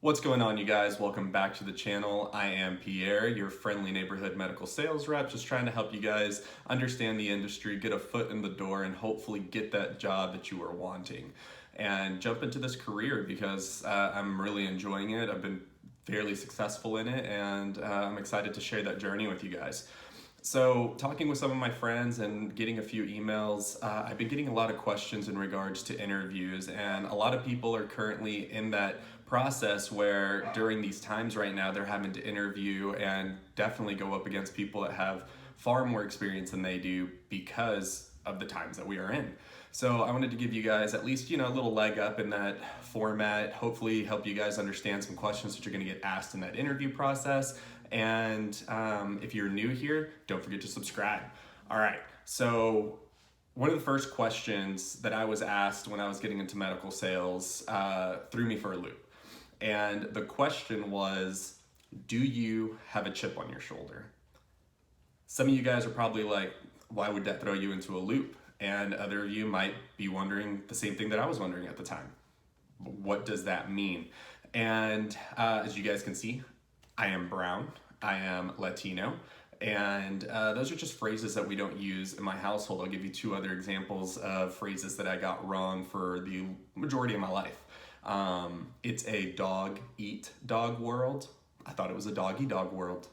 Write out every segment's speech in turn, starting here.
What's going on, you guys? Welcome back to the channel. I am Pierre, your friendly neighborhood medical sales rep, just trying to help you guys understand the industry, get a foot in the door, and hopefully get that job that you are wanting. And jump into this career because I'm really enjoying it. I've been fairly successful in it, and I'm excited to share that journey with you guys. So, talking with some of my friends and getting a few emails, I've been getting a lot of questions in regards to interviews, and a lot of people are currently in that process where during these times right now they're having to interview and definitely go up against people that have far more experience than they do because of the times that we are in. So I wanted to give you guys at least, a little leg up in that format, hopefully help you guys understand some questions that you're going to get asked in that interview process. And if you're new here, don't forget to subscribe. All right, so one of the first questions that I was asked when I was getting into medical sales threw me for a loop. And the question was, do you have a chip on your shoulder? Some of you guys are probably like, why would that throw you into a loop? And other of you might be wondering the same thing that I was wondering at the time. What does that mean? And as you guys can see, I am brown, I am Latino, and those are just phrases that we don't use in my household. I'll give you two other examples of phrases that I got wrong for the majority of my life. It's a dog-eat-dog world. I thought it was a dog-eat-dog world.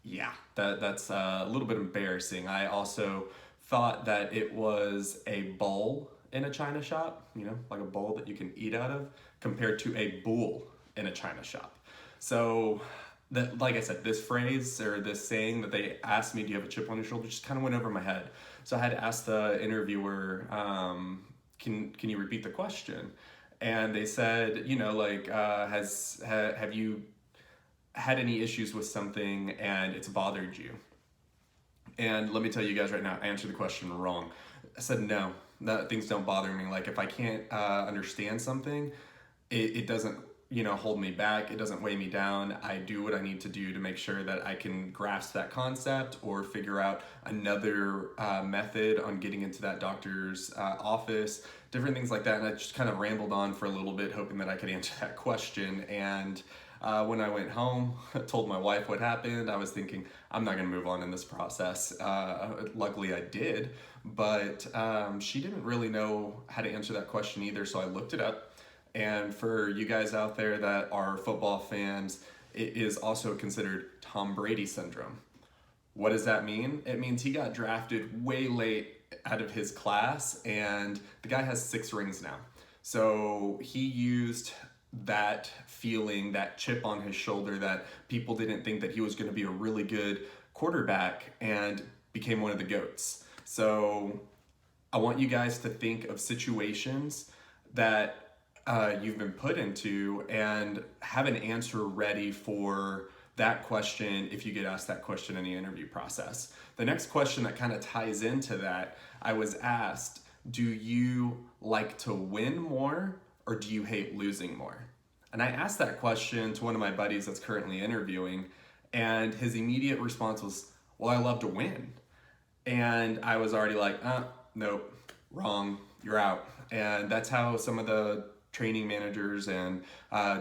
Yeah, that's a little bit embarrassing. I also thought that it was a bowl in a china shop, like a bowl that you can eat out of, compared to a bowl in a china shop. So, like I said, this phrase or this saying that they asked me, do you have a chip on your shoulder, just kind of went over my head. So I had to ask the interviewer, can you repeat the question? And they said, have you had any issues with something and it's bothered you? And let me tell you guys right now, I answered the question wrong. I said no, things don't bother me. Like if I can't understand something, it doesn't hold me back. It doesn't weigh me down. I do what I need to do to make sure that I can grasp that concept or figure out another method on getting into that doctor's office, different things like that. And I just kind of rambled on for a little bit, hoping that I could answer that question. And when I went home, I told my wife what happened. I was thinking, I'm not going to move on in this process. Luckily, I did, but she didn't really know how to answer that question either, so I looked it up. And for you guys out there that are football fans, it is also considered Tom Brady Syndrome. What does that mean? It means he got drafted way late out of his class, and the guy has 6 rings now. So he used that feeling, that chip on his shoulder that people didn't think that he was going to be a really good quarterback, and became one of the GOATs. So I want you guys to think of situations that you've been put into and have an answer ready for that question if you get asked that question in the interview process. The next question that kind of ties into that, I was asked, do you like to win more or do you hate losing more? And I asked that question to one of my buddies that's currently interviewing, and his immediate response was, well, I love to win. And I was already like, nope, wrong, you're out. And that's how some of the training managers and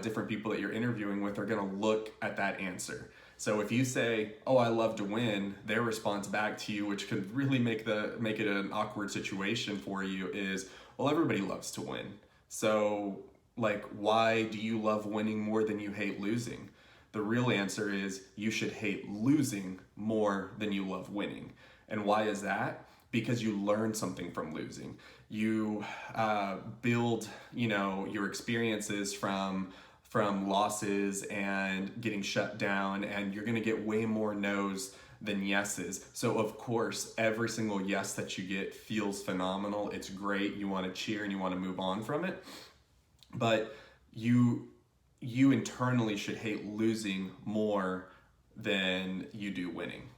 different people that you're interviewing with are going to look at that answer. So if you say, oh, I love to win, their response back to you, which could really make it an awkward situation for you, is, well, everybody loves to win. So why do you love winning more than you hate losing? The real answer is you should hate losing more than you love winning. And why is that? Because you learn something from losing. You build, your experiences from losses and getting shut down, and you're gonna get way more no's than yeses. So of course, every single yes that you get feels phenomenal. It's great. You want to cheer and you want to move on from it. But you internally should hate losing more than you do winning.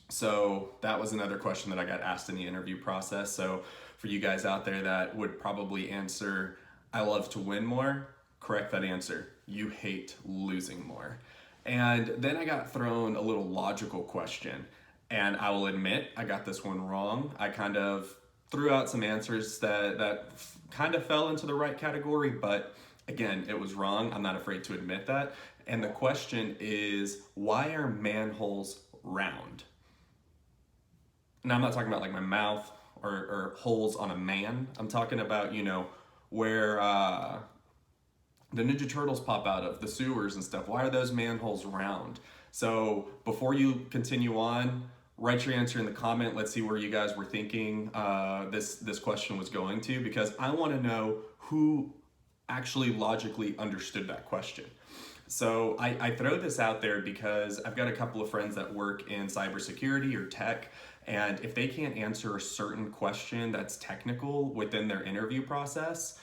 So that was another question that I got asked in the interview process. So for you guys out there that would probably answer, I love to win more, correct that answer. You hate losing more. And then I got thrown a little logical question. And I will admit, I got this one wrong. I kind of threw out some answers that kind of fell into the right category, but Again, it was wrong. I'm not afraid to admit that. And the question is, why are manholes round? Now, I'm not talking about like my mouth or holes on a man. I'm talking about, you know, where the Ninja Turtles pop out of, the sewers and stuff. Why are those manholes round? So before you continue on, write your answer in the comment. Let's see where you guys were thinking this question was going to, because I want to know who actually logically understood that question. So I throw this out there because I've got a couple of friends that work in cybersecurity or tech, and if they can't answer a certain question that's technical within their interview process,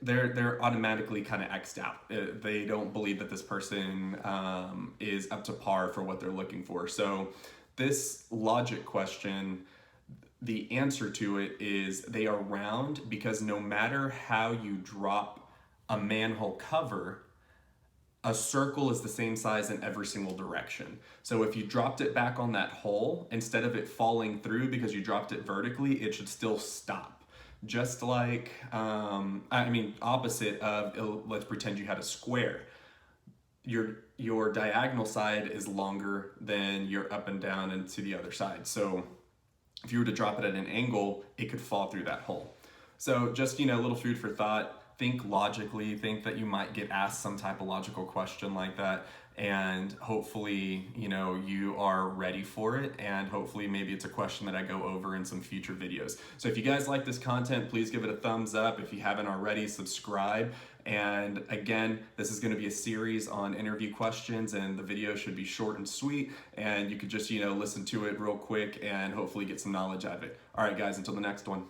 they're automatically kind of X'd out. They don't believe that this person is up to par for what they're looking for. So this logic question, the answer to it is they are round because no matter how you drop a manhole cover, a circle is the same size in every single direction. So if you dropped it back on that hole, instead of it falling through because you dropped it vertically, it should still stop. Just like, opposite of, let's pretend you had a square. Your diagonal side is longer than your up and down and to the other side. So if you were to drop it at an angle, it could fall through that hole. So just, you know, a little food for thought. Think logically, think that you might get asked some type of logical question like that, and hopefully, you know, you are ready for it, and hopefully maybe it's a question that I go over in some future videos. So if you guys like this content, please give it a thumbs up. If you haven't already, subscribe. And again, this is going to be a series on interview questions, and the video should be short and sweet, and you could just, you know, listen to it real quick and hopefully get some knowledge out of it. All right, guys, until the next one.